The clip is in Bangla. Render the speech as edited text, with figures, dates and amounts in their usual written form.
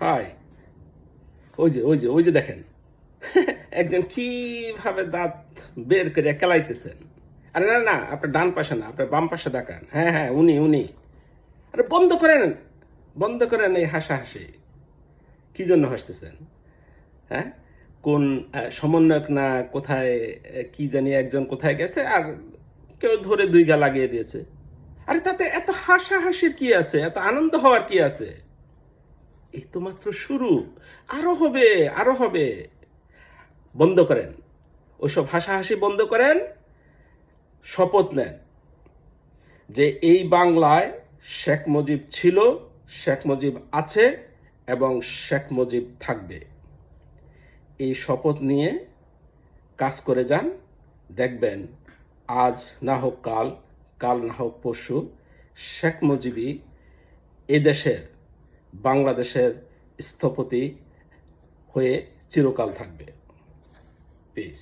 হাই, ওই যে দেখেন একজন কিভাবে দাঁত বের করে কেলাইতেছেন। আরে না না, আপনার ডান পাশে না, আপনার বাম পাশে দেখান। হ্যাঁ হ্যাঁ, উনি। আরে বন্ধ করেন এই হাসাহাসি। কি জন্য হাসতেছেন? হ্যাঁ, কোন সমন্বয়ক না কোথায়, কি জানি একজন কোথায় গেছে আর কেউ ধরে দুই গা লাগিয়ে দিয়েছে। আরে তাতে এত হাসাহাসির কি আছে, এত আনন্দ হওয়ার কি আছে? এই তো মাত্র শুরু। আরো হবে। বন্ধ করেন, ওইসব হাসাহাসি বন্ধ করেন। শপথ নেন যে এই বাংলায় শেখ মুজিব ছিল, শেখ মুজিব আছে এবং শেখ মুজিব থাকবে। এই শপথ নিয়ে কাজ করে যান। দেখবেন আজ না হোক কাল, কাল না হোক পরশু, শেখ মুজিবই এদেশের, বাংলাদেশের স্থপতি হয়ে চিরকাল থাকবে। পিস।